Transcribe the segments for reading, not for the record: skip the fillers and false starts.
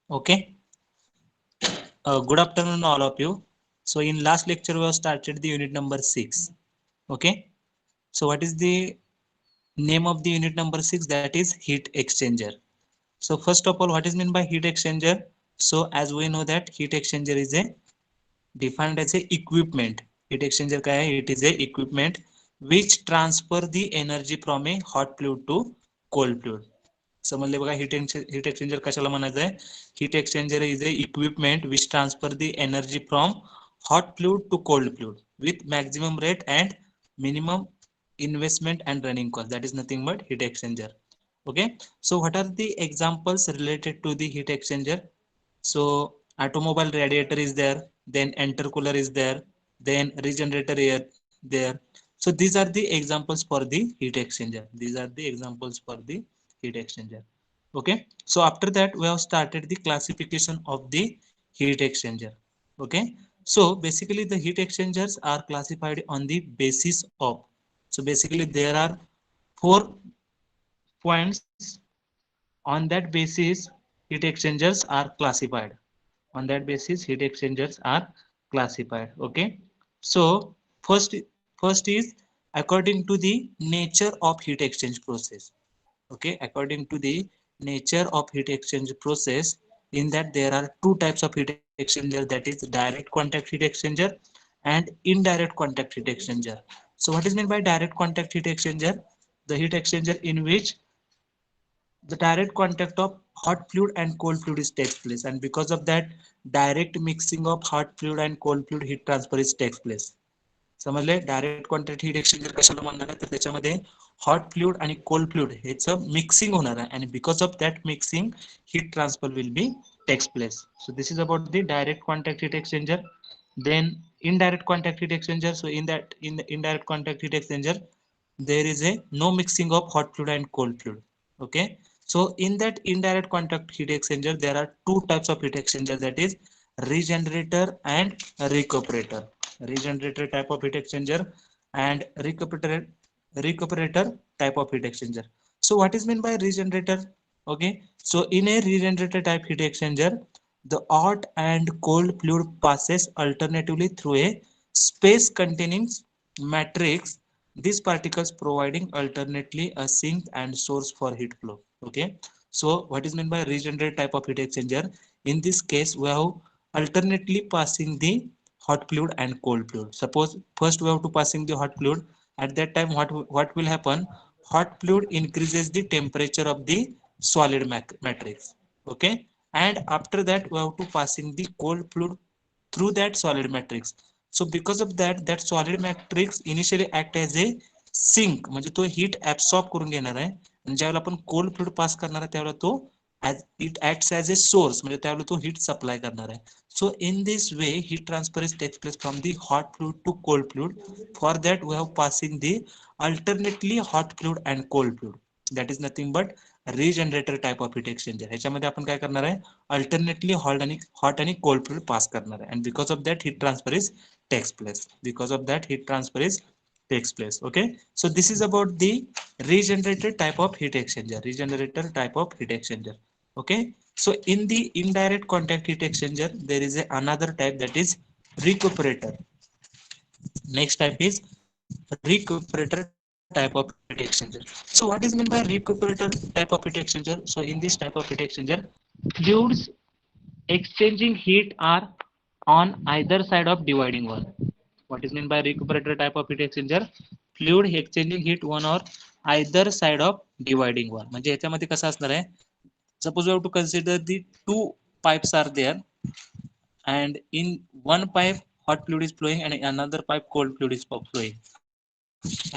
Okay. Good afternoon, all of you. So in last lecture, we have started the unit number 6. Okay. So what is the name of the unit number 6? That is heat exchanger. So first of all, what is meant by heat exchanger? So as we know that heat exchanger is a defined as a equipment. Heat exchanger क्या है? It is a equipment which transfer the energy from a hot fluid to cold fluid. समजले बघा. Heat exchanger कशाला म्हणायचं आहे? Heat exchanger is a equipment which transfer the energy from hot fluid to cold fluid with maximum rate and minimum investment and running cost. That is nothing but heat exchanger. Okay, so what are the examples related to the heat exchanger? So automobile radiator is there, then intercooler is there, then regenerator air there. So these are the examples for the heat exchanger. These are the examples for the heat exchanger. Okay, so after that we have started the classification of the heat exchanger. Okay, so basically the heat exchangers are classified on the basis of, so basically there are 4 points. On that basis heat exchangers are classified. On that basis heat exchangers are classified. Okay, so first is according to the nature of heat exchange process. Okay, according to the nature of heat exchange process, in that there are two types of heat exchanger, that is direct contact heat exchanger and indirect contact heat exchanger. So what is meant by direct contact heat exchanger? The heat exchanger in which the direct contact of hot fluid and cold fluid is takes place, and because of that direct mixing of hot fluid and cold fluid heat transfer is takes place. समजले. Direct contact heat exchanger कशाला म्हणणार आहे? तर त्याच्यामध्ये hot fluid आणि cold fluid ह्याचं mixing होणार आहे, आणि because of that mixing heat transfer will be takes place. So this is about the direct contact heat exchanger. Then indirect contact heat exchanger. So in the indirect contact heat exchanger, there is a no mixing of hot fluid and cold fluid. Okay, so in that indirect contact heat exchanger there are two types of heat exchanger, that is regenerator and recuperator. Regenerator type of heat exchanger and recuperator type of heat exchanger. So what is meant by regenerator? Okay, so in a regenerator type heat exchanger, the hot and cold fluid passes alternatively through a space containing matrix, these particles providing alternately a sink and source for heat flow. Okay, so what is meant by regenerator type of heat exchanger? In this case we have alternately passing the hot fluid and cold fluid. Suppose first we have to passing the hot fluid. At that time what will happen? Hot fluid increases the temperature of the solid matrix. Okay, and after that we have to passing the cold fluid through that solid matrix. So because of that that solid matrix initially act as a sink, म्हणजे तो heat absorb करून घेणार आहे, आणि ज्यावेळेला आपण cold fluid pass करणार आहे त्यावेळेला तो it acts as a source, म्हणजे त्यावेळेला तो हीट सप्लाय करणार आहे. So in this way heat transfer is takes place from the hot fluid to cold fluid. For that we have passing the alternately hot fluid and cold fluid. That is nothing but regenerator type of heat exchanger. ह्याच्यामध्ये आपण काय करणार आहे? Alternately hot आणि cold fluid pass करणार आहे, and because of that heat transfer is takes place. Because of that heat transfer is takes place. Okay, so this is about the regenerated type of heat exchanger. Regenerator type of heat exchanger. Okay, so in the indirect contact heat exchanger there is another type, that is recuperator. Next type is recuperator type of heat exchanger. So what is meant by recuperator type of heat exchanger? So in this type of heat exchanger, fluids exchanging heat are on either side of dividing wall. What is meant by recuperator type of heat exchanger? Fluid exchanging heat one or either side of dividing wall. म्हणजे याच्यामध्ये कसं असणार आहे? Suppose we have to consider the two pipes are there, and in one pipe hot fluid is flowing and another pipe cold fluid is flowing,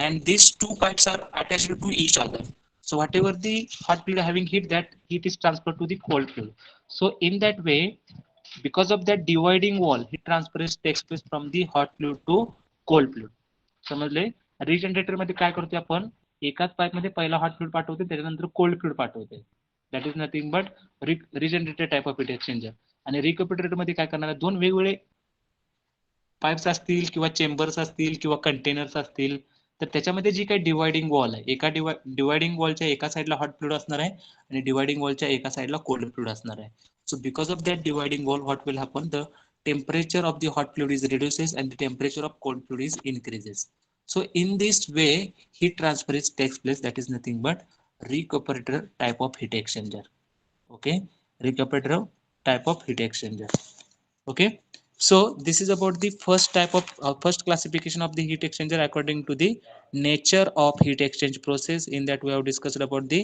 and these two pipes are attached to each other. So whatever the hot fluid having heat, that heat is transferred to the cold fluid. So in that way, because of that dividing wall, heat transfer is takes place from the hot fluid to cold fluid. समजले. रिजनरेटर मध्ये काय करतोय आपण? एकाच pipe मध्ये पहिला hot fluid पाठवते, त्याच्यानंतर कोल्ड फ्लुइड पाठवते. That is nothing but regenerator type of heat exchanger. आणि रिकपरेटर मध्ये काय करणार आहे? दोन वेगवेगळे पाईप्स असतील किंवा चेंबर्स असतील किंवा कंटेनर्स असतील, तर त्याच्यामध्ये जी काही डिवायडिंग वॉल आहे, एका डिवायडिंग वॉलच्या एका साईडला हॉट फ्लुइड असणार आहे आणि डिवायडिंग वॉलच्या एका साईडला कोल्ड फ्लुइड असणार आहे. So because of that dividing wall, what will happen? The temperature of the hot fluid is reduces and the temperature of cold fluid is increases. So in this way, heat transfer is takes place. That is nothing but recuperator type of heat exchanger. Okay, recuperator type of heat exchanger. Okay, so this is about the first type of first classification of the heat exchanger according to the nature of heat exchange process. In that we have discussed about the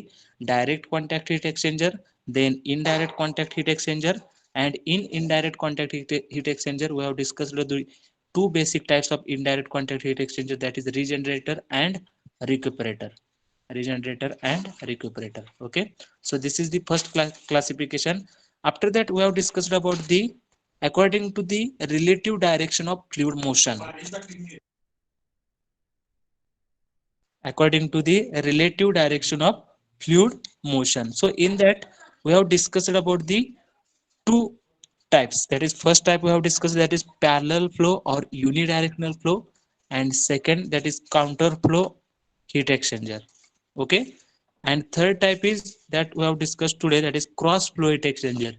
direct contact heat exchanger, then indirect contact heat exchanger, and in indirect contact heat exchanger we have discussed the two basic types of indirect contact heat exchanger, that is regenerator and recuperator. Regenerator and recuperator. Okay, so this is the first classification. After that we have discussed about the according to the relative direction of fluid motion, according to the relative direction of fluid motion. So in that we have discussed about the two types. That is first type we have discussed, that is parallel flow or unidirectional flow, and second that is counter flow heat exchanger. Okay, and third type is that we have discussed today, that is cross flow heat exchanger.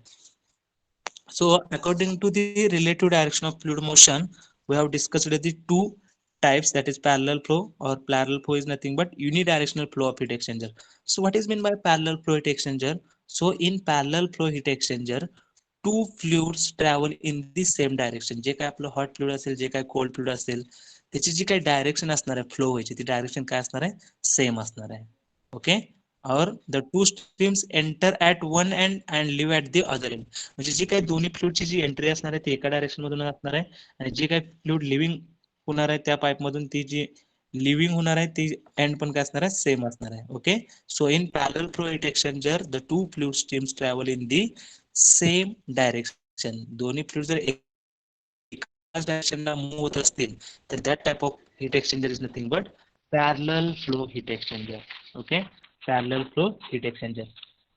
So according to the relative direction of fluid motion, we have discussed the two types, that is parallel flow, or parallel flow is nothing but unidirectional flow of heat exchanger. So what is meant by parallel flow heat exchanger? So in parallel flow heat exchanger, two fluids travel in the same direction. जे काय आपलं hot fluid असेल, जे काय cold fluid असेल, त्याची जी काही direction असणार आहे flow व्हायची, ती डायरेक्शन काय असणार आहे? सेम असणार आहे. ओके, और the two streams enter at one end and leave at the other end. म्हणजे जी काही दोन्ही फ्लुइडची जी एंट्री असणार आहे ती एका डायरेक्शन मधून असणार आहे, आणि जी काही फ्लुइड लिव्हिंग होणार आहे त्या पाईप मधून ती जी लिव्हिंग होणार आहे ती एंड पण काय असणार आहे? सेम असणार आहे. Okay, so in parallel flow heat exchanger the two fluid streams travel in the same direction. दोन्ही फ्लुइड जर एकाच डायरेक्शनला मूव्ह होत असतील तर that type of heat exchanger is nothing but parallel flow heat exchanger. Okay, parallel flow heat exchanger.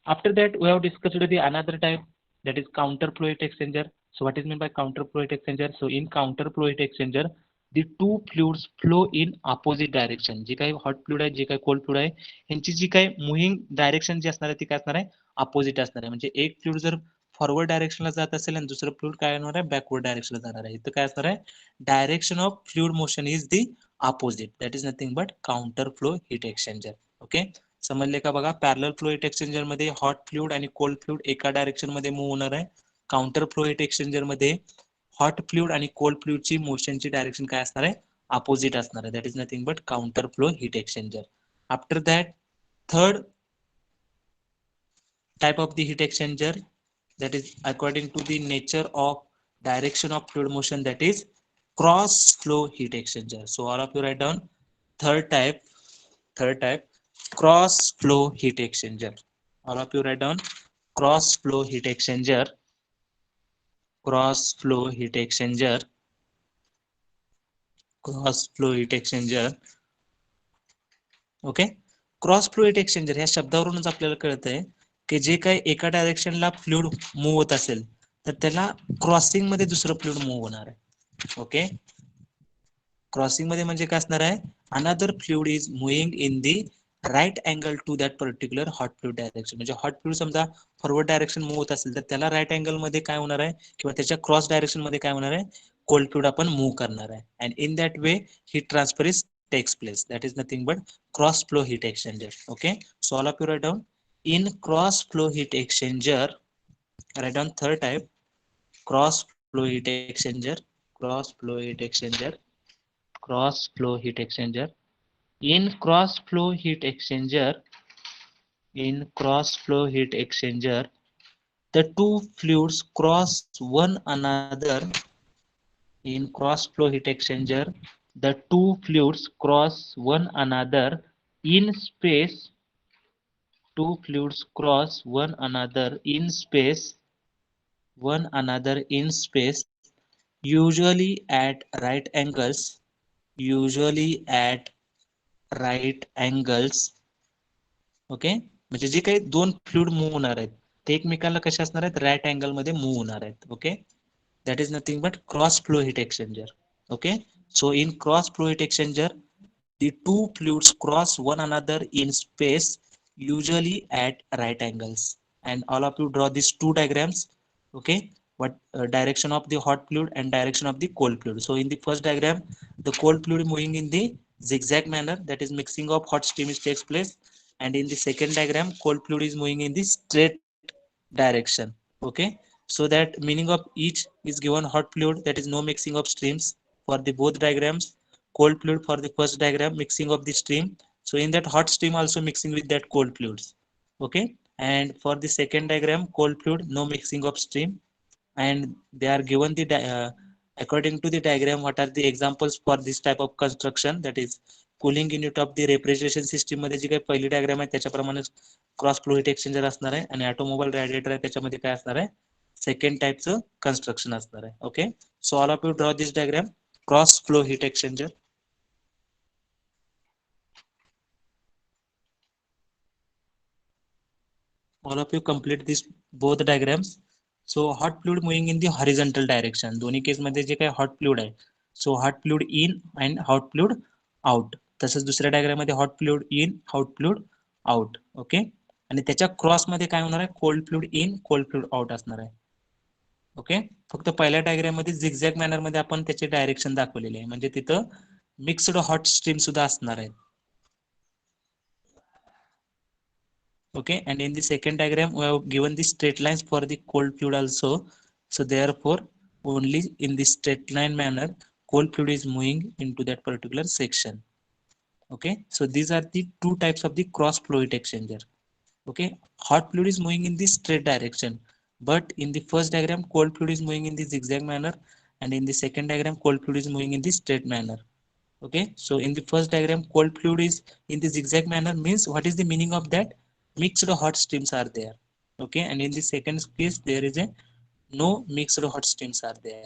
After that we have discussed the another type, that is counter flow heat exchanger. So what is meant by counter flow heat exchanger? So in counter flow heat exchanger, the two fluids flow in opposite direction. जे काही hot fluid आहे, जे काही cold fluid आहे, यांची जी काही moving direction जी असणार आहे ती काय असणार आहे? अपोजिट असणार आहे. म्हणजे एक फ्लुइड जर फॉरवर्ड डायरेक्शनला जात असेल आणि दुसरं फ्लुइड काय होणार आहे? बॅकवर्ड डायरेक्शनला जाणार आहे. इथं काय असणार आहे? Direction of fluid motion is the opposite. That is nothing but counter flow heat exchanger. Okay, समजले का? बघा, पॅरलल फ्लो हीट एक्सचेंजर मध्ये हॉट फ्लुइड आणि कोल्ड फ्लुइड एका डायरेक्शन मध्ये मूव्ह होणार आहे. काउंटर फ्लो हीट एक्सचेंजर मध्ये हॉट फ्लुइड आणि कोल्ड फ्लुइडची मोशनची डायरेक्शन काय असणार आहे? अपोजिट असणार आहे. That is nothing but counter flow heat exchanger. After that third type of the heat exchanger, that is according to the nature of direction of fluid motion, that is cross flow heat exchanger. So all of you write down third type cross flow heat exchanger. All of you write down cross flow heat exchanger, cross flow heat exchanger, cross flow heat exchanger. Okay, cross flow heat exchanger ह्या शब्दावरूनच आपल्याला कळतंय की जे काही एका डायरेक्शनला fluid move होत असेल तर त्याला क्रॉसिंग मध्ये दुसरं फ्लुइड मूव्ह होणार आहे. ओके, क्रॉसिंग मध्ये म्हणजे काय असणार आहे? Another fluid is moving in the right angle to that particular hot fluid direction. म्हणजे हॉट फ्लुइड समजा फॉरवर्ड डायरेक्शन मूव्ह होत असेल तर त्याला राईट अँगल मध्ये काय होणार आहे, किंवा त्याच्या क्रॉस डायरेक्शन मध्ये काय होणार आहे? कोल्ड फ्लुइड आपण मूव्ह करणार आहे. And in that way heat transfer is takes place. That is nothing but cross flow heat exchanger. Okay, so all of you write down in cross flow heat exchanger, write down third type cross flow heat exchanger, cross flow heat exchanger, cross flow heat exchanger. In cross flow heat exchanger, in cross flow heat exchanger, the two fluids cross one another. In cross flow heat exchanger, the two fluids cross one another in space. Two fluids cross one another in space, one another in space, usually at right angles, usually at right angles. Okay, म्हणजे जे काही दोन fluid move होणार आहेत ते एकमेकाला कसे असणार आहेत? राईट अँगल मध्ये मूव्ह होणार आहेत. Okay, that is nothing but cross flow heat exchanger. Okay, so in cross flow heat exchanger, the two fluids cross one another in space, usually at right angles. And all of you draw these two diagrams. Okay, what direction of the hot fluid and direction of the cold fluid. So in the first diagram, the cold fluid moving in the zigzag manner, that is mixing of hot steam is takes place. And in the second diagram, cold fluid is moving in the straight direction. Okay, so that meaning of each is given hot fluid, that is no mixing of streams for the both diagrams. Cold fluid for the first diagram, mixing of the stream. So in that hot stream also mixing with that cold fluids. Okay, and for the second diagram, cold fluid no mixing of stream. And they are given the according to the diagram, what are the examples for this type of construction, that is cooling unit of the refrigeration system मध्ये जी काही पहिली diagram आहे त्याच्याप्रमाणे cross flow heat exchanger असणार आहे, आणि automobile radiator आहे त्याच्यामध्ये काय असणार आहे, सेकंड टाइपचं कन्स्ट्रक्शन असणार आहे. Okay, so all of you draw this diagram, cross flow heat exchanger. All of you complete this both diagrams. So hot fluid moving in the horizontal direction, दोन्ही case मध्ये जे काही hot fluid आहे, so hot fluid in and hot fluid out. तसंच दुसऱ्या diagram मध्ये hot fluid in, hot fluid out. Okay, आणि त्याच्या cross मध्ये काय होणार आहे, cold fluid in, cold fluid out असणार आहे. ओके, फक्त पहिल्या डायग्राम मध्ये झिगझॅग मॅनर मध्ये आपण त्याचे डायरेक्शन दाखवलेले आहे, म्हणजे तिथं मिक्स्ड हॉट स्ट्रीम सुद्धा असणार आहे. Okay, and in the second diagram we have given the straight lines for the cold fluid also. So therefore only in the straight line manner cold fluid is moving into that particular section. Okay, so these are the two types of the cross flow heat exchanger. Okay, hot fluid is moving in the straight direction, but in the first diagram cold fluid is moving in the zigzag manner, and in the second diagram cold fluid is moving in the straight manner. Okay, so in the first diagram cold fluid is in the zigzag manner, means what is the meaning of that, mixed hot streams are there. Okay, and in the second case there is a no mixed hot streams are there.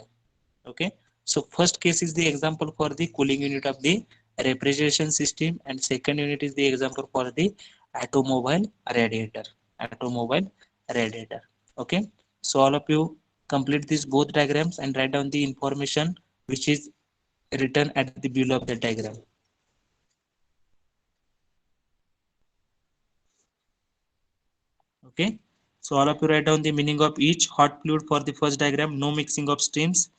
Okay, so first case is the example for the cooling unit of the refrigeration system, and second unit is the example for the automobile radiator, automobile radiator. Okay, so all of you complete these both diagrams and write down the information which is written at the below of the diagram. Okay, so all of you write down the meaning of each. Hot fluid for the first diagram, no mixing of streams.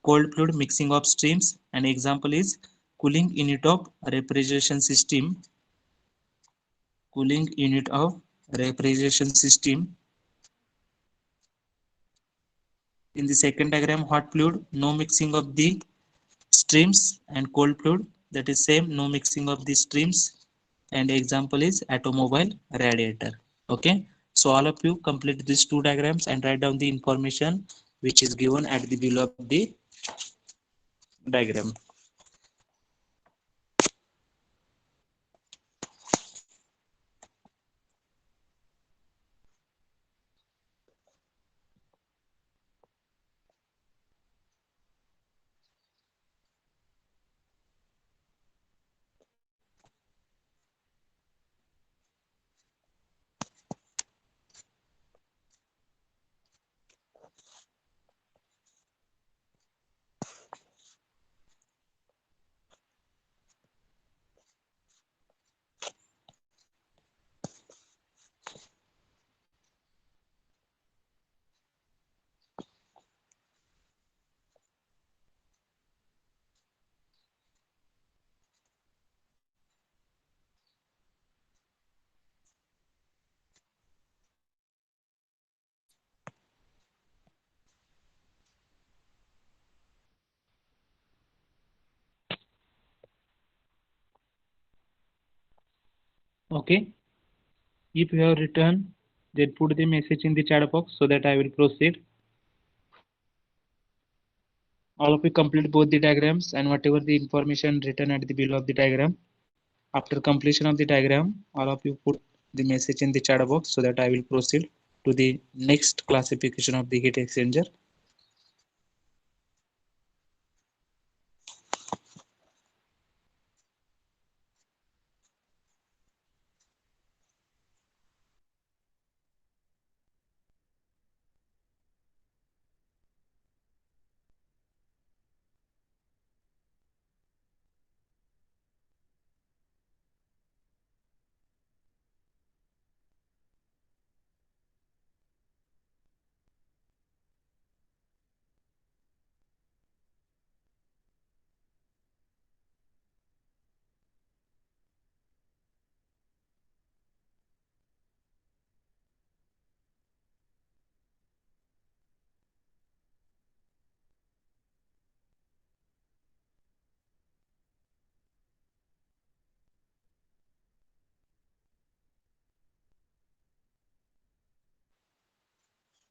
Cold fluid, mixing of streams. An example is cooling unit of refrigeration system. Cooling unit of refrigeration system. In the second diagram, hot fluid, no mixing of the streams, and cold fluid, that is same, no mixing of the streams. And example is automobile radiator. Okay, so all of you complete these two diagrams and write down the information which is given at the below of the diagram. Okay, if you have written, then put the message in the chat box so that I will proceed. All of you complete both the diagrams and whatever the information written at the below of the diagram. After completion of the diagram, all of you put the message in the chat box so that I will proceed to the next classification of the heat exchanger.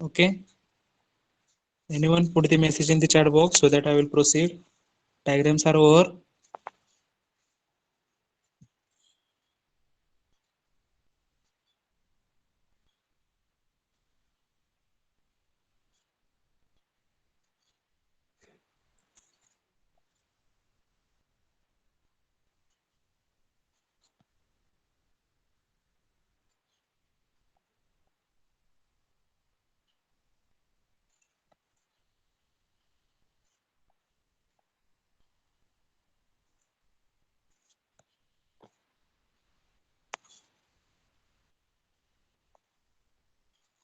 Okay, anyone put the message in the chat box so that I will proceed. Diagrams are over.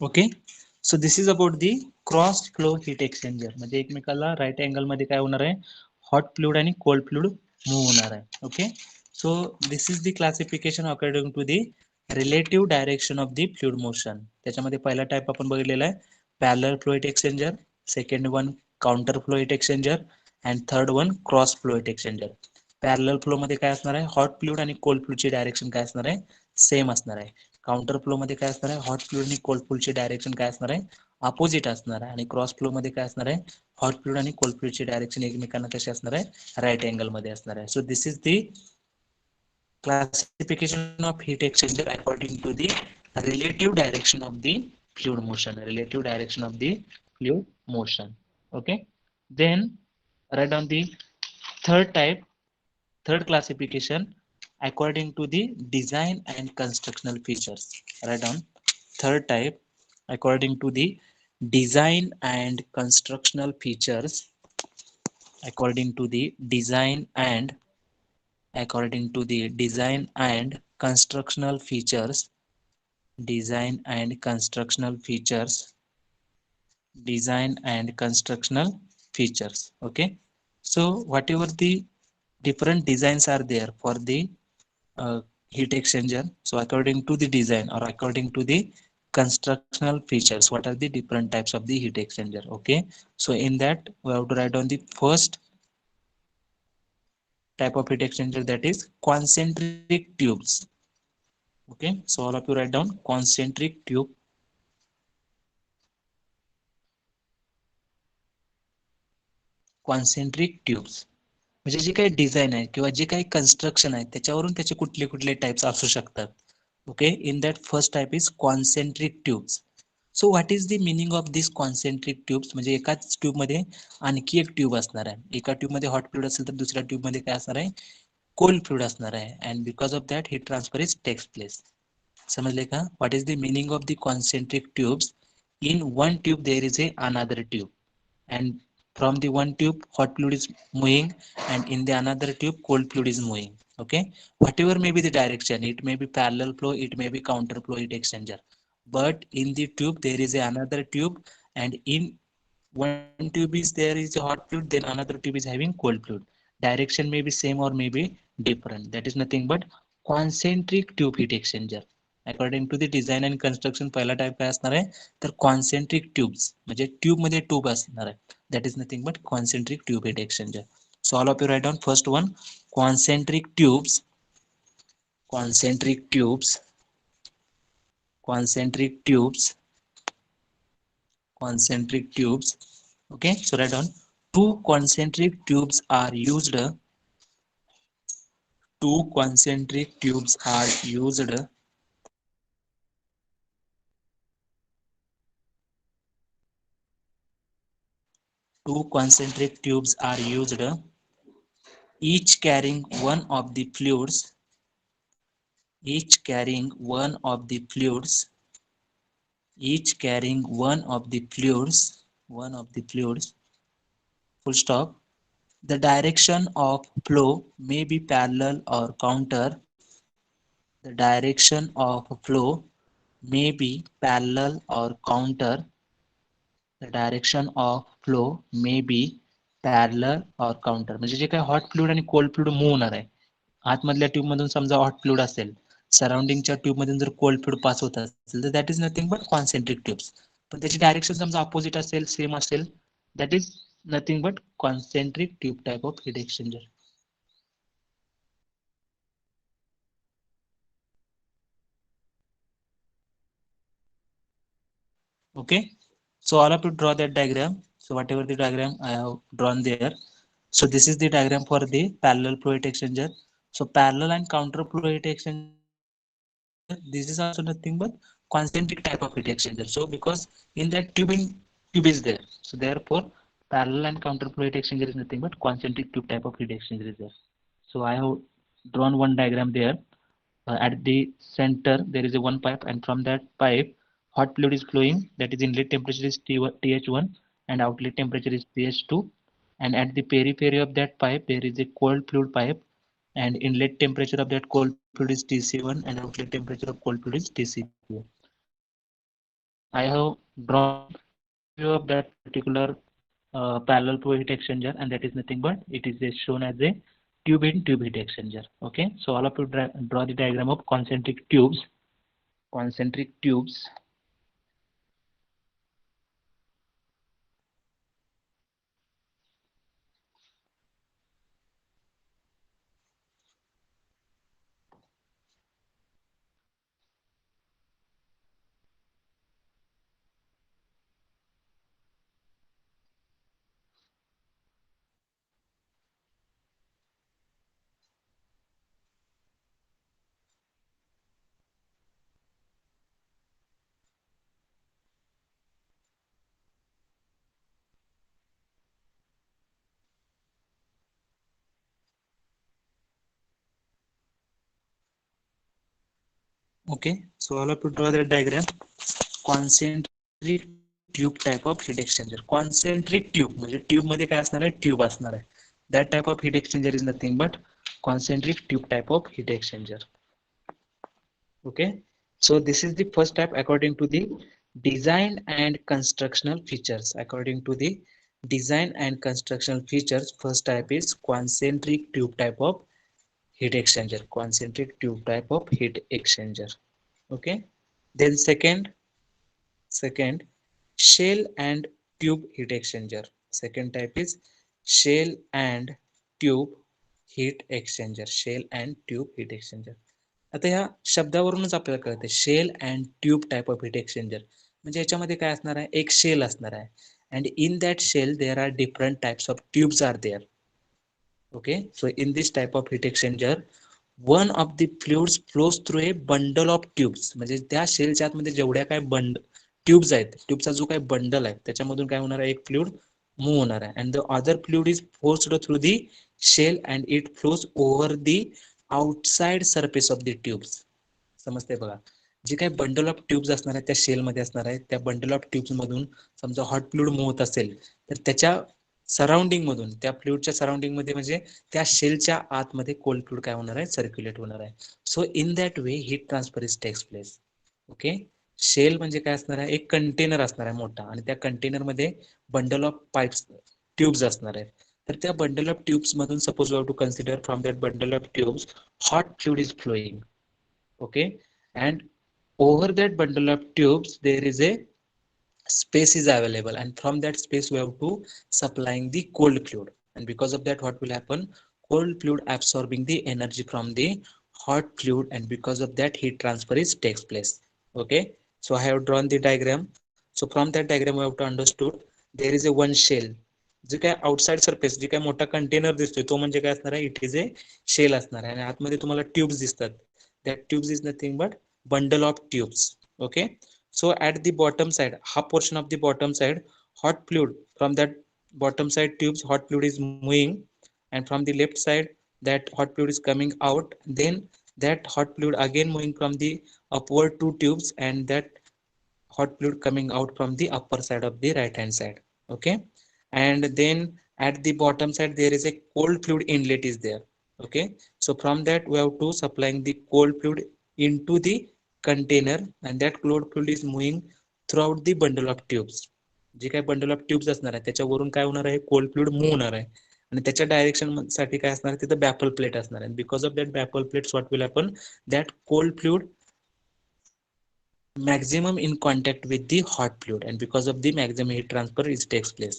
Okay, so this is about the cross flow heat exchanger. म्हणजे एकमेकाला right angle मध्ये काय होणार आहे, hot fluid आणि cold fluid move होणार आहे. Okay, so this is the classification according to the relative direction of the fluid motion. त्याच्यामध्ये पहिला टाइप आपण बघितलेला आहे parallel flow heat exchanger, second one counter flow heat exchanger and third one cross flow heat exchanger. Parallel flow मध्ये काय असणार आहे, hot fluid आणि कोल्ड फ्लुइडची डायरेक्शन काय असणार आहे, सेम असणार आहे. काउंटर फ्लो मध्ये काय असणार आहे, हॉट फ्लुइड आणि कोल्ड फ्लुइडची डायरेक्शन काय असणार आहे, अपोजिट असणार आहे. आणि क्रॉस फ्लो मध्ये काय असणार आहे, हॉट फ्लुइड आणि कोल्ड फ्लुइडची डायरेक्शन एकमेकांना कशी असणार आहे, राईट अँगल मध्ये असणार आहे. So this is the classification of heat exchanger according to the relative direction of the fluid motion. Relative direction of the fluid motion. Okay, then write down the third type, third classification according to the design and constructional features. Write down third type according to the design and constructional features. According to the design and according to the design and constructional features, design and constructional features, design and constructional features. Okay, so whatever the different designs are there for the heat exchanger, so according to the design or according to the constructional features, what are the different types of the heat exchanger. Okay, so in that we have to write down the first type of heat exchanger, that is concentric tubes. Okay, so all of you write down concentric tube. Concentric tubes म्हणजे जे काही design आहे किंवा जे काही construction आहे त्याच्यावरून त्याचे कुठले कुठले टाइप्स असू शकतात. Okay, in that first type is concentric tubes. So what is the meaning of this concentric tubes, म्हणजे एकाच ट्यूब मध्ये आणखी एक ट्यूब असणार आहे. एका ट्यूब मध्ये हॉट फ्लुइड असेल तर दुसऱ्या ट्यूब मध्ये काय असणार आहे, कोल्ड फ्लुइड असणार आहे. And because of that heat transfer is takes place. समजले का, what is the meaning of the concentric tubes. in one tube there is a another tube, and from the one tube hot fluid is moving, and in the another tube cold fluid is moving. Okay, whatever may be the direction, it may be parallel flow, it may be counter flow heat exchanger, but in the tube there is a another tube, and in one tube is there is a hot fluid, then another tube is having cold fluid. Direction may be same or may be different. That is nothing but concentric tube heat exchanger. According to the design and construction पहिला type काय असणार आहे, तर concentric tubes म्हणजे tube मध्ये tube असणार आहे. That is nothing but concentric tube heat exchanger. So all of you write down first one concentric tubes, concentric tubes, concentric tubes, concentric tubes. Okay, so write down two concentric tubes are used, two concentric tubes are used, two concentric tubes are used, each carrying one of the fluids, each carrying one of the fluids, each carrying one of the fluids, one of the fluids, full stop. The direction of flow may be parallel or counter. The direction of flow may be parallel or counter. The direction of flow may be parallel or counter. म्हणजे जे काही hot fluid आणि cold fluid move होणार आहे, आतमधल्या tube मधून समजा hot fluid असेल, सराउंडिंगच्या tube मधून जर कोल्ड फ्लुइड पास होत असेल तर that is nothing but concentric tubes. पण त्याची डायरेक्शन समजा अपोजिट असेल, सेम असेल, that is nothing but concentric tube type of heat exchanger. Okay, So all of you draw that diagram. So whatever the diagram I have drawn there. So this is the diagram for the parallel flow heat exchanger. So parallel and counter flow heat exchanger, this is also nothing but concentric type of heat exchanger. So because in that tube is there. So therefore parallel and counter flow heat exchanger is nothing but concentric tube type of heat exchanger is there. So I have drawn one diagram there. At the center there is a one pipe, and from that pipe hot fluid is flowing, that is inlet temperature is th1 and outlet temperature is th2, and at the periphery of that pipe there is a cold fluid pipe, and inlet temperature of that cold fluid is tc1 and outlet temperature of cold fluid is tc2. So I have drawn overview of that particular parallel flow heat exchanger, and that is nothing but it is shown as a tube in tube heat exchanger. Okay, so all of you draw the diagram of concentric tubes. Concentric tubes. Okay, so all of you draw that diagram. Concentric tube type of heat exchanger. Concentric tube म्हणजे tube मध्ये काय असणार आहे, tube असणार आहे. That type of heat exchanger is nothing but concentric tube type of heat exchanger. Okay, so this is the first type according to the design and constructional features. According to the design and constructional features, first type is concentric tube type of heat exchanger. Concentric tube type of heat exchanger. Okay, then second shell and tube heat exchanger. Second type is shell and tube heat exchanger. Shell and tube heat exchanger. आता ह्या शब्दावरूनच आपल्याला कळते shell and tube type of heat exchanger म्हणजे याच्यामध्ये काय असणार आहे, एक शेल असणार आहे, and in that shell there are different types of tubes are there. Okay, so in this type of heat exchanger one of the fluids flows through a bundle of tubes. म्हणजे त्या शेलच्या आतमध्ये जेवढ्या काय tubes आहेत, ट्यूबचा जो काही bundle आहे त्याच्यामधून काय होणार आहे, एक फ्लुइड मूव्ह होणार आहे, and the other fluid is forced through the shell and it flows over the outside surface of the tubes. समजते बघा, जे काही बंडल ऑफ ट्यूब्स असणार आहे त्या शेल मध्ये असणार आहे, त्या बंडल ऑफ ट्यूब्स मधून समजा हॉट फ्लुइड मूव्ह होत असेल तर त्याच्या सराउंडिंग मधून, त्या फ्लुइडच्या सराउंडिंग मध्ये म्हणजे त्या शेलच्या आतमध्ये कोल्ड फ्लुइड काय होणार आहे, सर्क्युलेट होणार आहे. So in that way heat transfer is takes place. Okay, shell म्हणजे काय असणार आहे, एक कंटेनर असणार आहे मोठा, आणि त्या कंटेनर मध्ये बंडल ऑफ पाइप्स ट्यूब्स असणार आहेत. तर त्या बंडल ऑफ ट्यूब्स मधून suppose you have to consider from that bundle of tubes hot fluid is flowing. Okay, and over that bundle of tubes there is a space is available, and from that space we have to supplying the cold fluid, and because of that what will happen, cold fluid absorbing the energy from the hot fluid, and because of that heat transfer is takes place. Okay, so I have drawn the diagram. So from that diagram we have to understood there is a one shell, जे काय outside surface जे काय मोठा container दिसतोय तो म्हणजे काय असणार आहे, it is a shell असणार आहे, आणि आतमध्ये तुम्हाला ट्यूब्स दिसतात. that tubes is nothing but bundle of tubes. Okay, so at the bottom side, half portion of the bottom side, hot fluid from that bottom side tubes, hot fluid is moving, and from the left side that hot fluid is coming out, then that hot fluid again moving from the upward two tubes, and that hot fluid coming out from the upper side of the right hand side. Okay, and then at the bottom side there is a cold fluid inlet is there. Okay, so from that we have to supplying the cold fluid into the container, and that cold fluid is moving throughout the bundle of tubes. जे काही bundle of tubes असणार आहे त्याच्यावरून काय होणार आहे, cold fluid move होणार आहे, आणि त्याच्या डायरेक्शन साठी काय असणार आहे, तिथं बॅफल प्लेट असणार आहे. Because of that baffle plates what will happen, that cold fluid maximum in contact with the hot fluid, and because of the maximum heat transfer is takes place.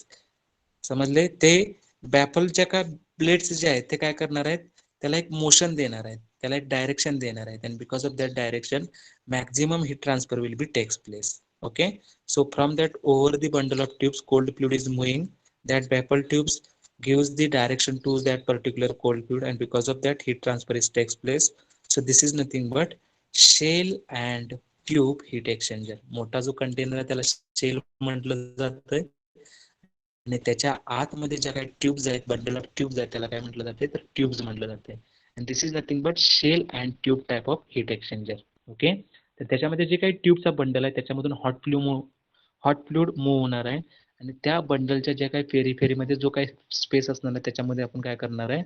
समजले, ते बॅफलच्या का प्लेट्स जे आहेत ते काय करणार आहेत, त्याला एक मोशन देणार आहेत, त्याला एक डायरेक्शन देणार आहेत, and because of that direction maximum heat transfer will be takes place. Okay, so from that over the bundle of tubes cold fluid is moving. That Baffle tubes gives the direction to that particular cold fluid, and because of that heat transfer is takes place. So this is nothing but shell and tube heat exchanger. मोठा जो container आहे त्याला shell म्हटलं जातंय आणि त्याच्या आतमध्ये ज्या काही ट्यूब्स आहेत बंडल ऑफ ट्यूब्स आहेत त्याला काय म्हटलं जाते तर ट्यूब्स म्हटलं जाते. and this is nothing but shell and tube type of heat exchanger. Okay, तर त्याच्यामध्ये जे काही ट्यूबचा बंडल आहे त्याच्यामधून हॉट फ्लुइड मूव्ह होणार आहे आणि त्या बंडलच्या ज्या काही फेरीमध्ये जो काही स्पेस असणार आहे त्याच्यामध्ये आपण काय करणार आहे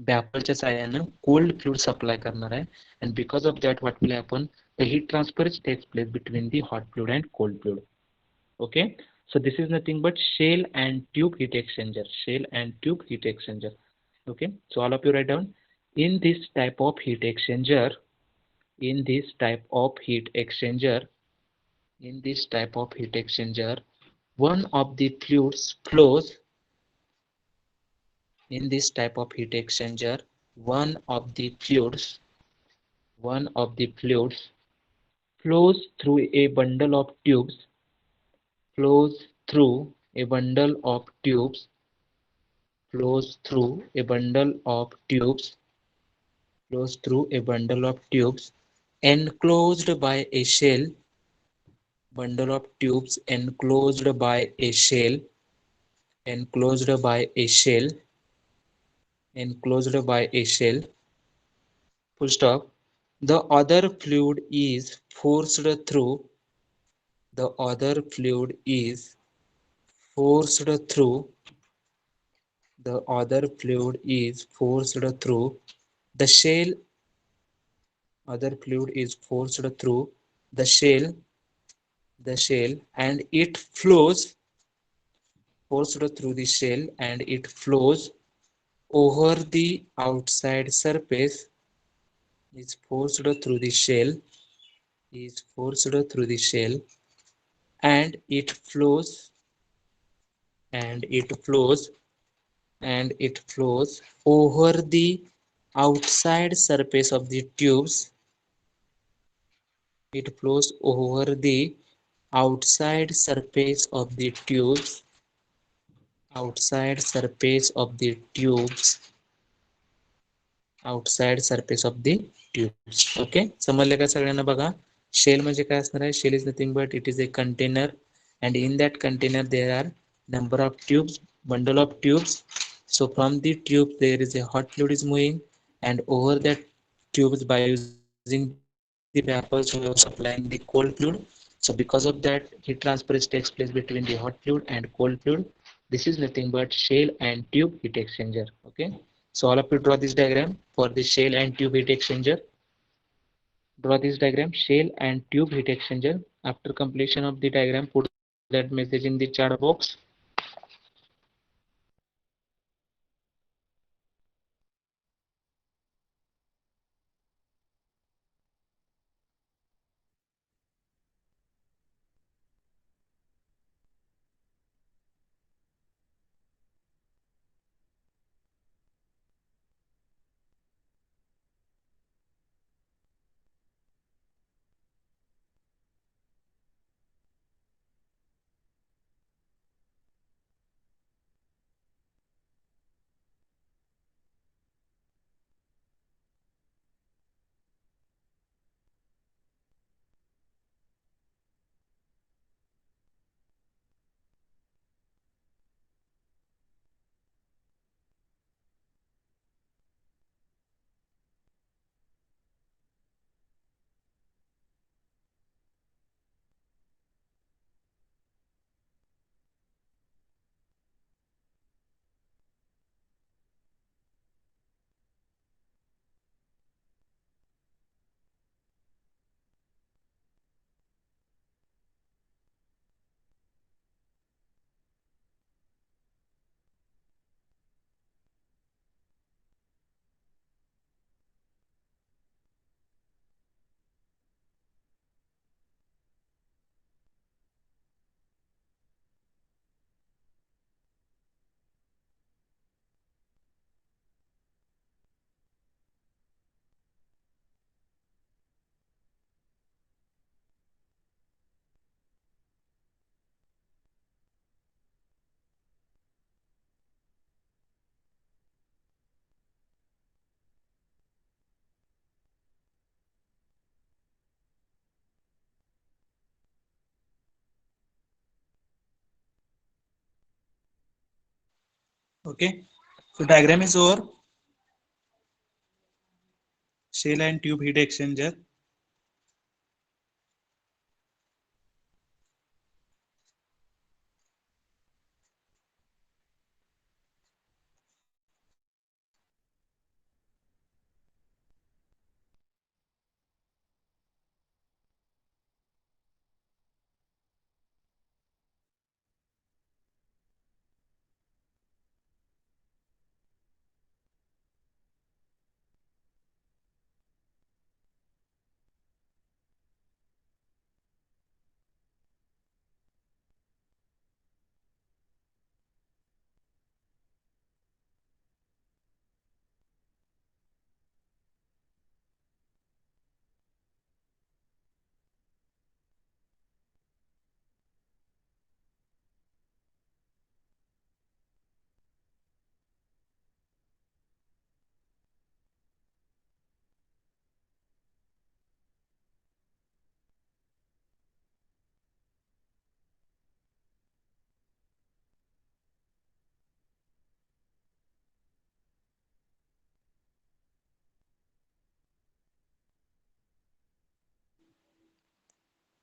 बॅफलच्या साह्यानं कोल्ड फ्लुइड सप्लाय करणार आहे. and because of that what will happen, the heat transfer takes place between the hot fluid and cold fluid. Okay, so this is nothing but shell and tube heat exchanger. Shell and tube heat exchanger. Okay, so all of you write down. In this type of heat exchanger, in this type of heat exchanger, in this type of heat exchanger, one of the fluids flows. In this type of heat exchanger, one of the fluids, one of the fluids flows through a bundle of tubes, flows through a bundle of tubes, flows through a bundle of tubes, flows through a bundle of tubes enclosed by a shell, bundle of tubes enclosed by a shell, enclosed by a shell, enclosed by a shell, full stop. The other fluid is forced through, the other fluid is forced through, the other fluid is forced through the shell, other fluid is forced through the shell, the shell, and it flows, forced through the shell, and it flows over the outside surface, is forced through the shell, is forced through the shell, and it flows, and it flows, and it flows over the outside surface of the tubes, it flows over the outside surface of the tubes, outside surface of the tubes, outside surface of the tubes. Okay, समजले का सगळ्यांना? बघा, shell म्हणजे काय असणार आहे? Shell is nothing but it is a container, and in that container there are number of tubes, bundle of tubes. So from the tube there is a hot fluid is moving, and over that tubes by using the baffles we are supplying the cold fluid. So because of that heat transfer takes place between the hot fluid and cold fluid. This is nothing but shell and tube heat exchanger. Okay, so all of you draw this diagram for the shell and tube heat exchanger. Draw this diagram, shell and tube heat exchanger. After completion of the diagram, put that message in the chat box. Okay, so diagram is over. Shell and tube heat exchanger.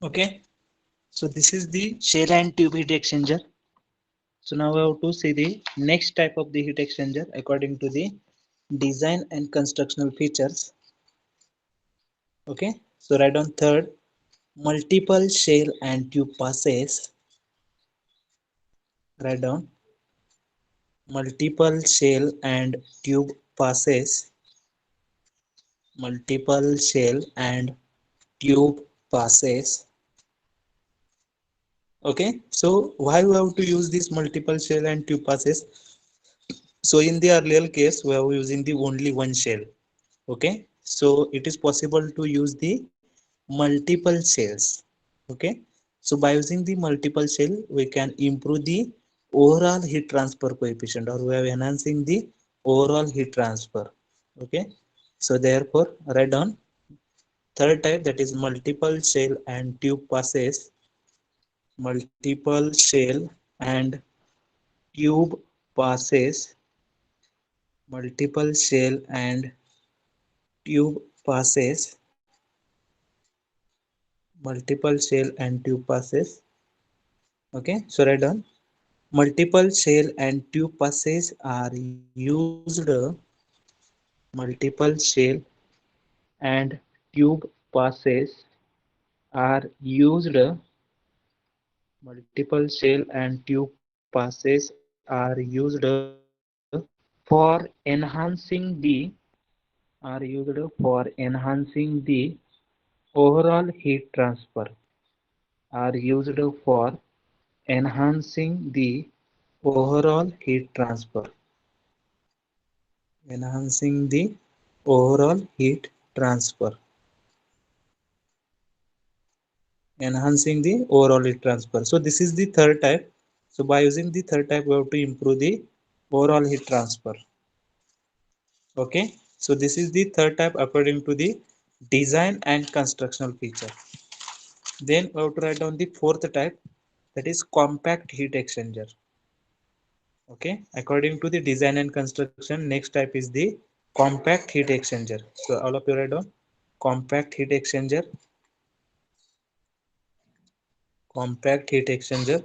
Okay, so this is the shell and tube heat exchanger. So now we have to see the next type of the heat exchanger according to the design and constructional features. Okay, so write down third, multiple shell and tube passes. Write down multiple shell and tube passes. Multiple shell and tube passes. Okay, so why we have to use this multiple shell and tube passes? So in the earlier case, we are using the only one shell. Okay, so it is possible to use the multiple shells. Okay, so by using the multiple shell we can improve the overall heat transfer coefficient, or we are enhancing the overall heat transfer. Okay, so therefore write down third type, that is multiple shell and tube passes. Multiple shell and tube passes. Multiple shell and tube passes. Multiple shell and tube passes. Okay, so write down multiple shell and tube passes are used. Multiple shell and tube passes are used. Multiple shell and tube passes are used for enhancing the overall heat transfer. Are used for enhancing the overall heat transfer. Enhancing the overall heat transfer. Enhancing the overall heat transfer. So this is the third type. So by using the third type, we have to improve the overall heat transfer. Okay. So this is the third type according to the design and constructional feature. Then we have to write down the fourth type, that is compact heat exchanger. Okay. According to the design and construction, next type is the compact heat exchanger. So all of you write down compact heat exchanger. Compact heat exchanger.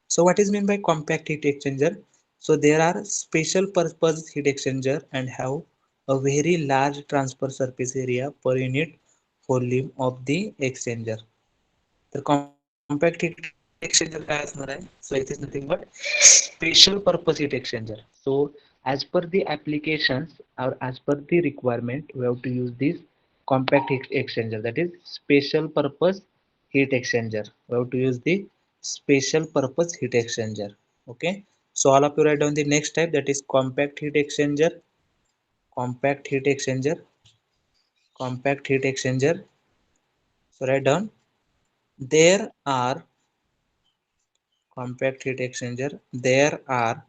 So what is meant by compact heat exchanger? So there are special purpose heat exchanger and have a very large transfer surface area per unit volume of the exchanger. The compact heat exchanger काय असणार आहे? So it is nothing but special purpose heat exchanger. So as per the applications or as per the requirement, we have to use this compact heat exchanger, that is special purpose heat exchanger. We have to use the special purpose heat exchanger. Okay, so all of you write down the next type, that is compact heat exchanger. Compact heat exchanger. Compact heat exchanger. So write down there are compact heat exchanger. There are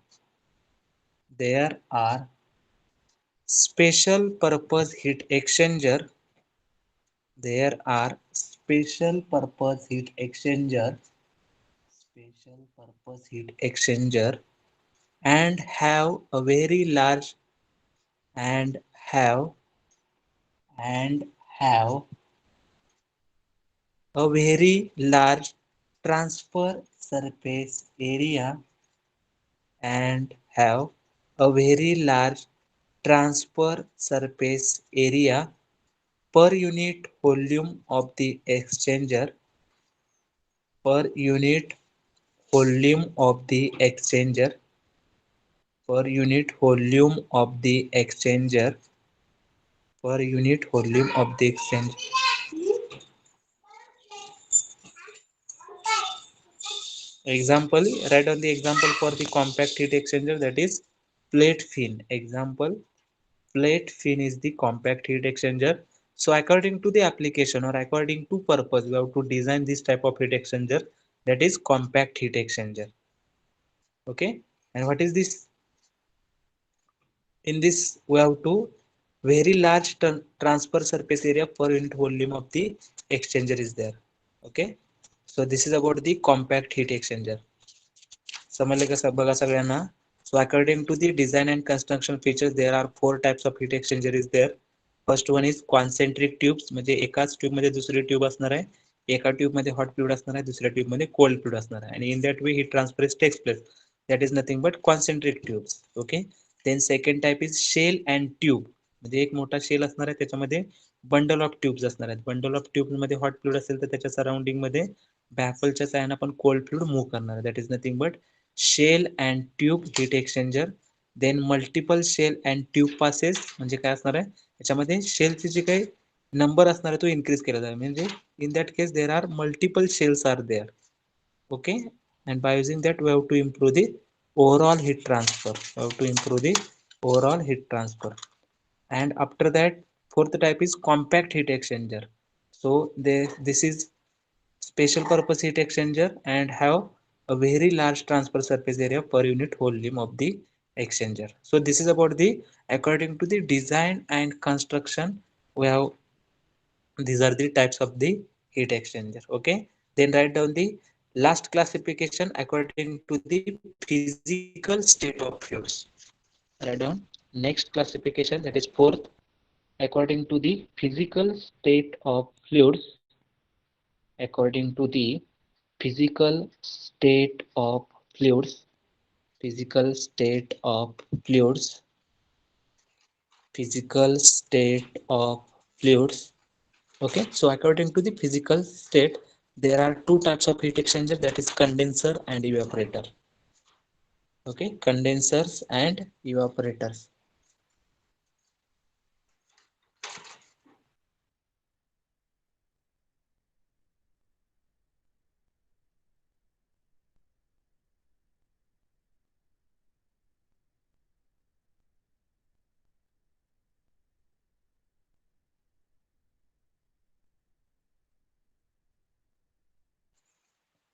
special purpose heat exchanger. There are special purpose heat exchanger. Special purpose heat exchanger and have a very large and have and have a very large transfer surface area and have a very large transfer surface area per unit volume of the exchanger per unit volume of the exchanger per unit volume of the exchanger per unit volume of the exchange. Example, write down the example for the compact heat exchanger, that is plate fin. Example, plate fin is the compact heat exchanger. So according to the application or according to purpose, we have to design this type of heat exchanger, that is compact heat exchanger. Okay, and what is this? In this we have to very large transfer surface area per unit volume of the exchanger is there. Okay, so this is about the compact heat exchanger. समजले का बघा सगळ्यांना. So according to the design and construction features, there are four types of heat exchanger is there. First one is concentric tubes, म्हणजे एकाच tube मध्ये दुसरी tube असणार आहे. एका ट्यूब मध्ये हॉट फ्लुइड असणार आहे, दुसऱ्या ट्यूब मध्ये कोल्ड फ्लुइड असणार आहे. आणि in that way heat transfer takes place. That is nothing but concentric tubes. Okay. Then second type is shell and tube, म्हणजे एक मोठा शेल असणार आहे, त्याच्यामध्ये बंडल ऑफ ट्यूब्स असणार आहेत. बंडल ऑफ ट्यूब मध्ये हॉट फ्लुइड असेल तर त्याच्या सराउंडिंग मध्ये बॅफलच्या साहाय्याने आपण कोल्ड फ्लुइड मूव्ह करणार आहे. That is nothing but shell and tube heat exchanger. Then multiple shell and tube passes, म्हणजे काय असणार आहे, याच्यामध्ये शेलचे जे काही नंबर असणार आहे तो इन्क्रीज केला जाईल. म्हणजे in that case there are multiple shells are there. Okay, and by using that we have to improve the overall heat transfer. We have to improve the overall heat transfer. And after that, fourth type is compact heat exchanger. So this is special purpose heat exchanger and have a very large transfer surface area per unit volume of the exchanger. So this is about the according to the design and construction, we have these are the types of the heat exchanger. Okay, then write down the last classification according to the physical state of fluids. Write down next classification, that is fourth, according to the physical state of fluids. According to the physical state of fluids, physical state of fluids, physical state of fluids. Okay, so according to the physical state, there are two types of heat exchanger, that is condenser and evaporator. Okay, condensers and evaporators.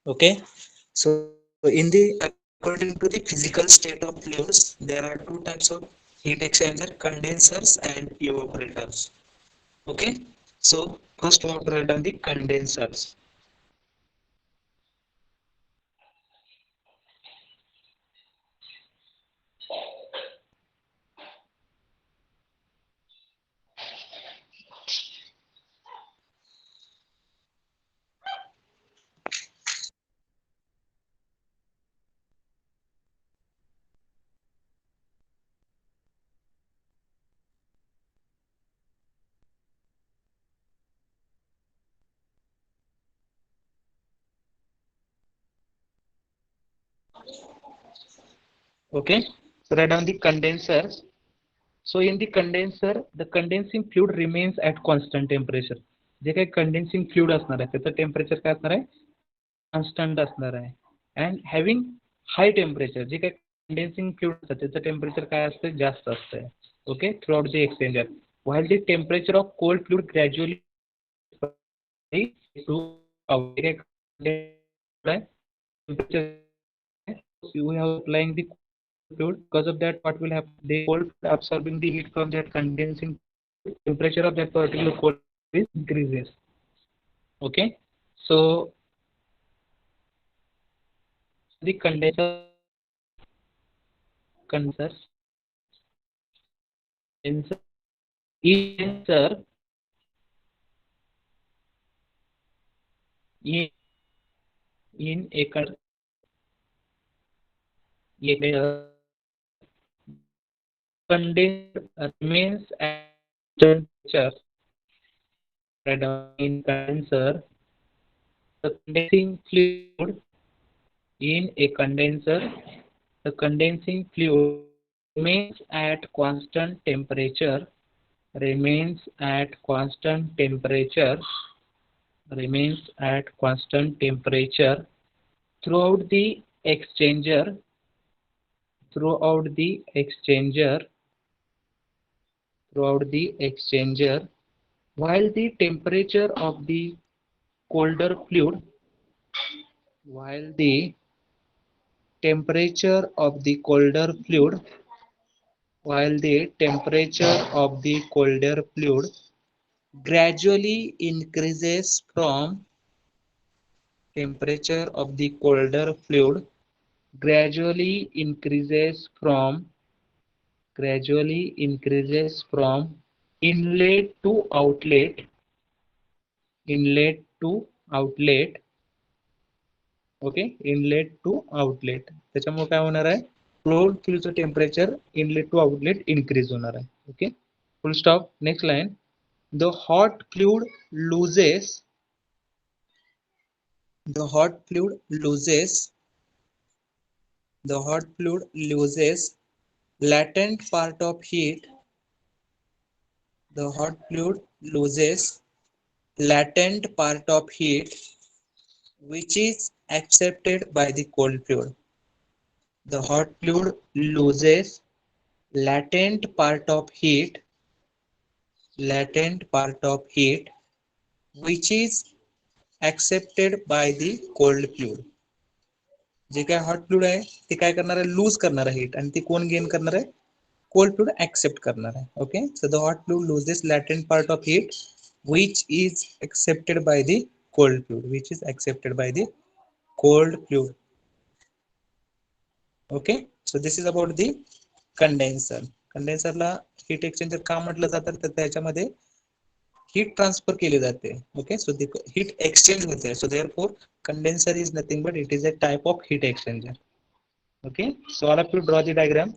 Okay, so in the according to the physical state of fluids, there are two types of heat exchanger, condensers and evaporators. Okay, so first we have to write down the condensers. Okay, so write down the condensers. So in the condenser, the condensing fluid remains at constant temperature. जे काही कंडेन्सिंग fluid असणार आहे त्याचं temperature काय असणार आहे, constant असणार आहे. And having high temperature, जे काही कंडेन्सिंग फ्लुइड असतं त्याचं टेम्परेचर काय असतं, जास्त असतं. Okay, through out the exchanger, while the temperature of cold fluid gradually to temperature, you have applying the fluid. Because of that, what will happen, the cold absorbing the heat from that condensing, temperature of that particular cold is increases. Okay, so the condenser, condenser is in a condenser remains at temperature. In condenser, the condensing fluid in a condenser, the condensing fluid remains at constant temperature, remains at constant temperature, remains at constant temperature throughout the exchanger, throughout the exchanger, throughout the exchanger, while the temperature of the colder fluid, while the temperature of the colder fluid, while the temperature of the colder fluid gradually increases from temperature of the colder fluid gradually increases from inlet to outlet, inlet to outlet, okay, inlet to outlet. त्याच्यामुळे काय होणार आहे, फ्लोड फ्लूचं temperature inlet to outlet increase होणार आहे. Okay, full stop. Next line. The hot fluid loses, the hot fluid loses, the hot fluid loses latent part of heat, the hot fluid loses latent part of heat which is accepted by the cold fluid. The hot fluid loses latent part of heat, latent part of heat which is accepted by the cold fluid. जे काय hot fluid आहे ते काय करणार आहे, loose करणार आहे heat, आणि ते कोण गेन करणार आहे, कोल्ड फ्लूइड ऍक्सेप्ट करणार आहे. Okay, so the hot fluid loses latent part of heat which is accepted by the cold fluid, which is accepted by the cold fluid. Okay, so this is about the condenser. कंडेन्सरला heat exchanger का म्हटलं जातं, तर त्याच्यामध्ये heat transfer केली जाते. Okay, so the heat exchange होते. So therefore condenser is nothing but it is a type of heat exchanger. Okay, so all of you draw the diagram.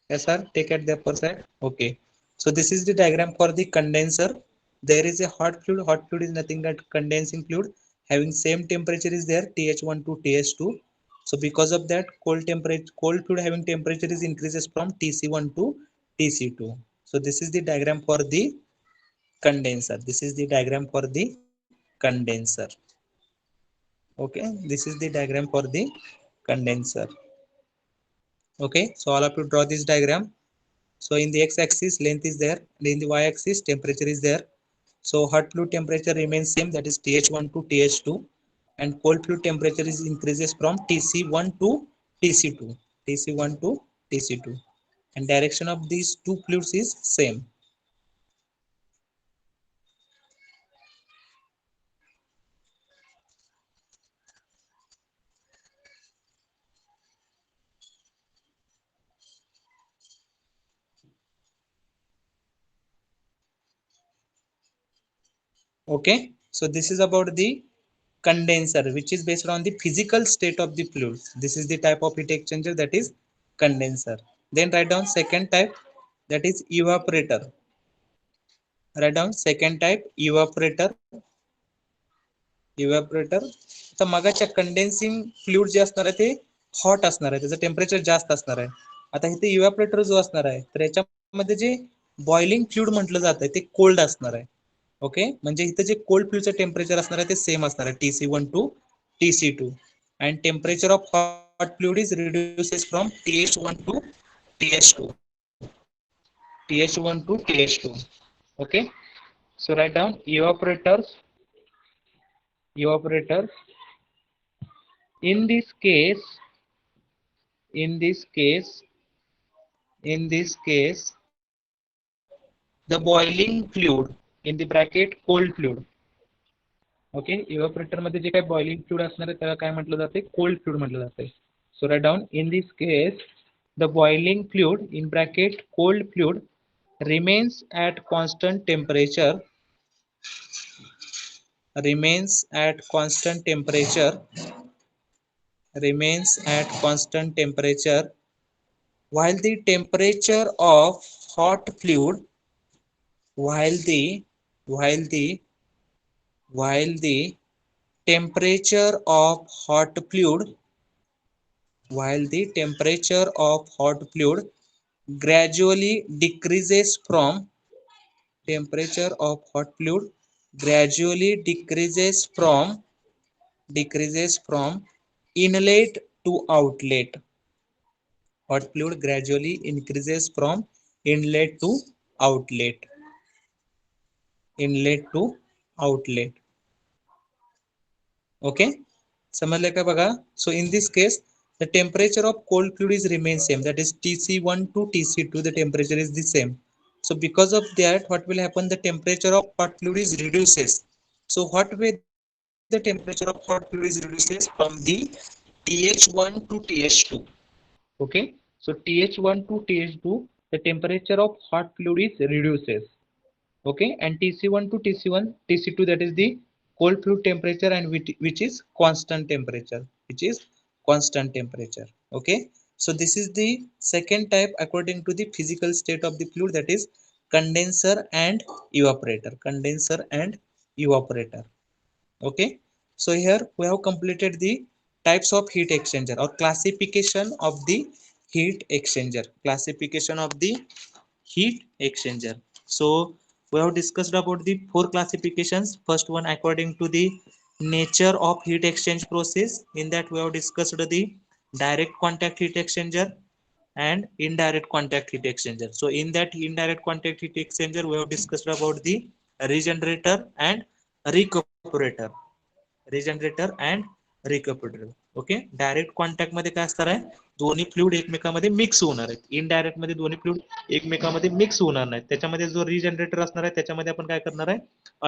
Yes sir, take at the upper side. Okay, so this is the diagram for the condenser. There is a hot fluid. Hot fluid is nothing but condensing fluid having same temperature is there, TH1 to TH2. So because of that, cold fluid having temperature is increases from TC1 to TC2. So this is the diagram for the condenser. This is the diagram for the condenser. Okay, this is the diagram for the condenser. Okay, so all of you draw this diagram. So in the x-axis length is there, and in the y-axis temperature is there. So hot fluid temperature remains same, that is TH1 to TH2, and cold fluid temperature is increases from TC1 to TC2, TC1 to TC2, and direction of these two fluids is same. Okay, so this is about the condenser, which is based on the physical state of the fluid. This is the type of heat exchanger, that is condenser. Then write down second type, that is evaporator. Write down second type, evaporator. इव्हॅपोरेटर. तर मगाच्या कंडेन्सिंग fluid जे असणार आहे ते hot असणार आहे, त्याचं temperature जास्त असणार आहे. आता इथे इव्हॅपोरेटर जो असणार आहे तर याच्यामध्ये जे बॉइलिंग फ्लुइड म्हटलं जात आहे ते कोल्ड असणार आहे. ओके, म्हणजे इथे जे कोल्ड फ्लुइडचं टेम्परेचर असणार आहे ते सेम असणार आहे, TC1 to TC2, and temperature of hot fluid is reduces from TH1 to TH2, TH1 to TH2. Okay, so write down evaporators. Evaporators. In this case, the boiling fluid, in the bracket cold fluid. Okay, evaporator मध्ये जे काही boiling fluid असणार आहे त्याला काय म्हटलं जाते, cold fluid म्हटलं जाते. So write down, in this case the boiling fluid in bracket cold fluid remains at constant temperature, remains at constant temperature, remains at constant temperature, while the temperature of hot fluid, while the while the while the temperature of hot fluid, while the temperature of hot fluid gradually decreases from, temperature of hot fluid gradually decreases from inlet to outlet. Hot fluid gradually increases from inlet to outlet, inlet to outlet. Okay, समजलं का बघा. So in this case the temperature of cold fluid is remain same, that is Tc1 to Tc2, the temperature is the same. So because of that what will happen, the temperature of hot fluid is reduces. So what way the temperature of hot fluid is reduces, from the TH1 to TH2. Okay, so TH1 to TH2 the temperature of hot fluid is reduces. Okay, and Tc1 to Tc1 Tc2, that is the cold fluid temperature, and which is constant temperature, which is constant temperature. Okay, so this is the second type according to the physical state of the fluid, that is condenser and evaporator, condenser and evaporator. Okay, so here we have completed the types of heat exchanger or classification of the heat exchanger, classification of the heat exchanger. So we have discussed about the four classifications. First one, according to the nature of heat exchange process, in that we have discussed the direct contact heat exchanger and indirect contact heat exchanger. So in that indirect contact heat exchanger we have discussed about the regenerator and recuperator, regenerator and recuperator. Okay, direct contact मध्ये काय असणार आहे, दोन्ही fluid एकमेकांमध्ये mix होणार आहेत. Indirect मध्ये दोन्ही फ्लुइड एकमेकांमध्ये मिक्स होणार नाहीत. त्याच्यामध्ये जो रिजनरेटर असणार आहे त्याच्यामध्ये आपण काय करणार आहे,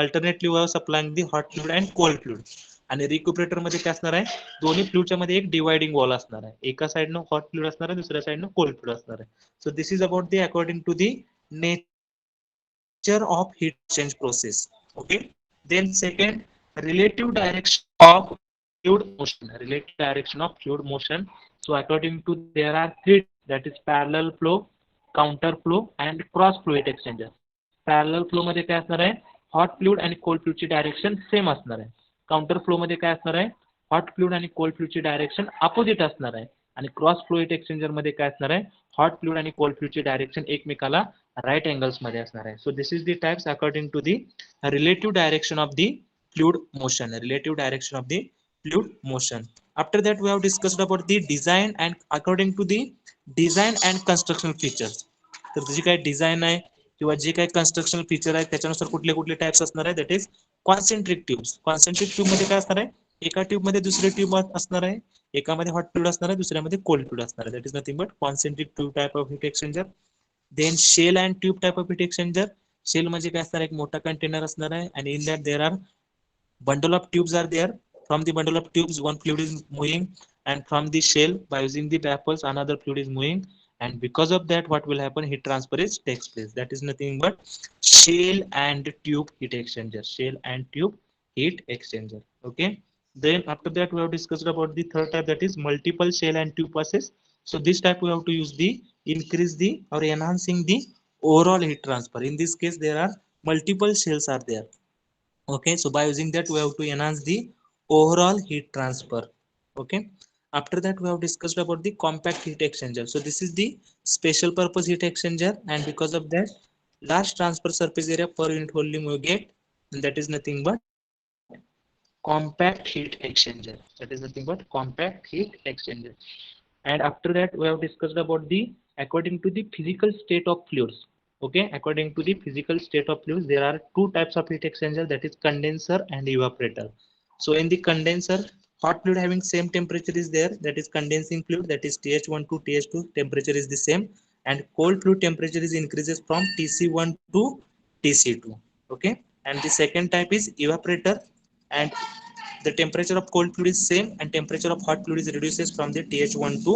alternately way of supplying the hot fluid and cold fluid. आणि रिक्युपरेटर मध्ये काय असणार आहे, दोन्ही फ्लुइडच्या मध्ये एक डिवायडिंग वॉल असणार आहे. एका साइडनं हॉट फ्लुइड असणार आहे, दुसऱ्या साइडनं कोल्ड फ्लुइड असणार आहे. So this is about the according to the nature of heat exchange process. Okay, then second, relative direction of fluid motion, relative direction of fluid motion. So according to there are three, that is parallel flow, counter flow and cross flow heat exchanger. Parallel flow मध्ये काय असणार आहे, hot fluid आणि cold fluid ची direction same असणार आहे. Counter flow मध्ये काय असणार आहे, हॉट फ्लुइड आणि कोल्ड फ्लुइड ची डायरेक्शन अपोजिट असणार आहे. आणि क्रॉस फ्लो हीट एक्सचेंजर मध्ये काय असणार आहे, हॉट फ्लुइड आणि कोल्ड फ्लुइड ची डायरेक्शन एकमेकाला राईट अँगल्स मध्ये असणार आहे. So this is the types according to the relative direction of the fluid motion, relative direction of the fluid motion. After that we have discussed about the design and according to the design and construction features. तर जी काय design आहे किंवा जे काही constructional feature आहे त्याच्यानुसार कुठले कुठले types असणार आहे, that is concentric tubes. Concentric tube मध्ये काय असणार आहे, एका ट्यूब मध्ये दुसरे ट्यूब असणार आहे, एकामध्ये हॉट फ्लुइड असणार आहे, दुसऱ्यामध्ये कोल्ड फ्लुइड असणार आहे. That is nothing but concentric tube type of heat exchanger. Then shell and tube type of heat exchanger. Shell म्हणजे काय असणार, एक मोठा कंटेनर असणार आहे, आणि in that there are bundle of tubes are there. From the bundle of tubes one fluid is moving, and from the shell by using the baffles another fluid is moving, and because of that what will happen, heat transfer is takes place. That is nothing but shell and tube heat exchanger, shell and tube heat exchanger. Okay, then after that we have discussed about the third type, that is multiple shell and tube process. So this type we have to use the increase the or enhancing the overall heat transfer. In this case there are multiple shells are there. Okay, so by using that we have to enhance the overall heat transfer. Okay, after that we have discussed about the compact heat exchanger. So this is the special purpose heat exchanger, and because of that large transfer surface area per unit volume we get, and that is nothing but compact heat exchanger. That is nothing but compact heat exchanger. And after that we have discussed about the according to the physical state of fluids. Okay, according to the physical state of fluids there are two types of heat exchanger, that is condenser and evaporator. So in the condenser, hot fluid having same temperature is there, that is condensing fluid, that is TH1 to TH2 temperature is the same, and cold fluid temperature is increases from TC1 to TC2. Okay, and the second type is evaporator, and the temperature of cold fluid is same and temperature of hot fluid is reduces from the TH1 to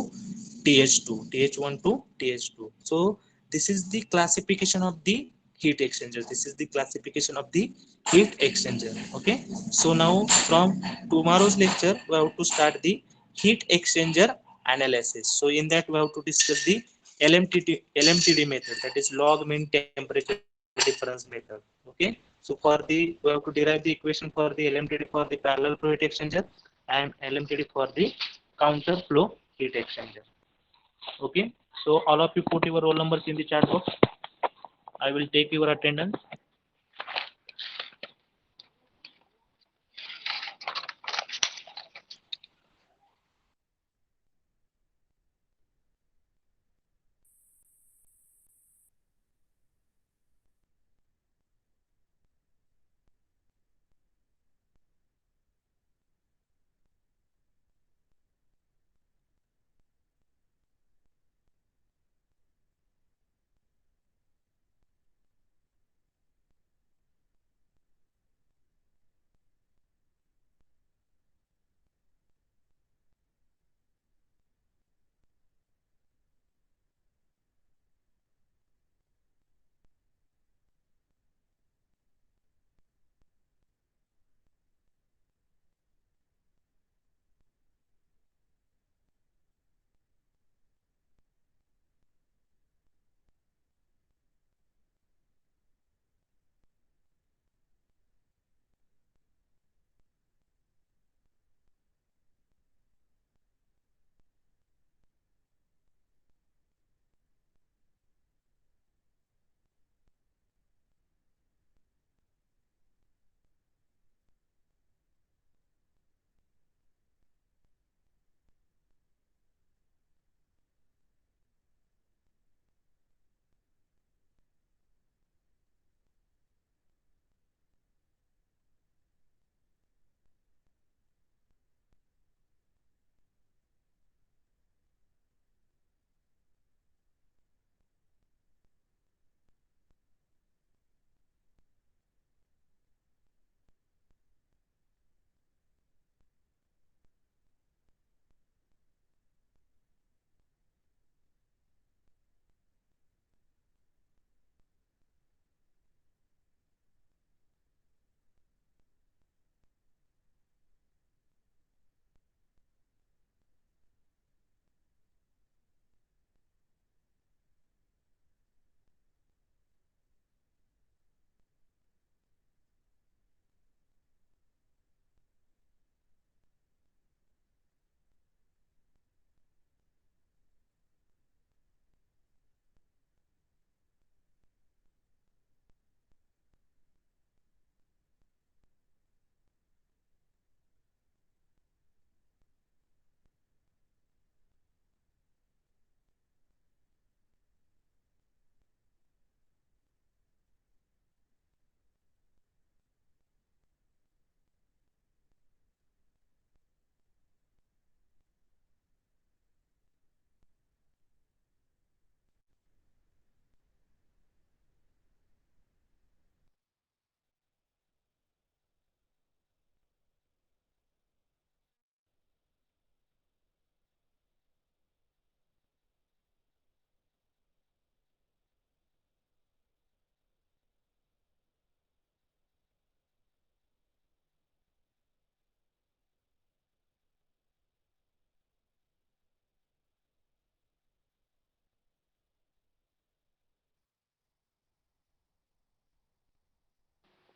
TH2, TH1 to TH2. So this is the classification of the heat exchanger. This is the classification of the heat exchanger. Okay. So now from tomorrow's lecture, we have to start the heat exchanger analysis. So in that we have to discuss the LMTD method, that is log mean temperature difference method. Okay. So for the we have to derive the equation for the LMTD for the parallel flow heat exchanger and LMTD for the counter flow heat exchanger. Okay, so all of you put your roll numbers in the chat box. I will take your attendance.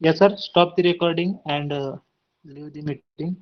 Yes, sir. Stop the recording and leave the meeting.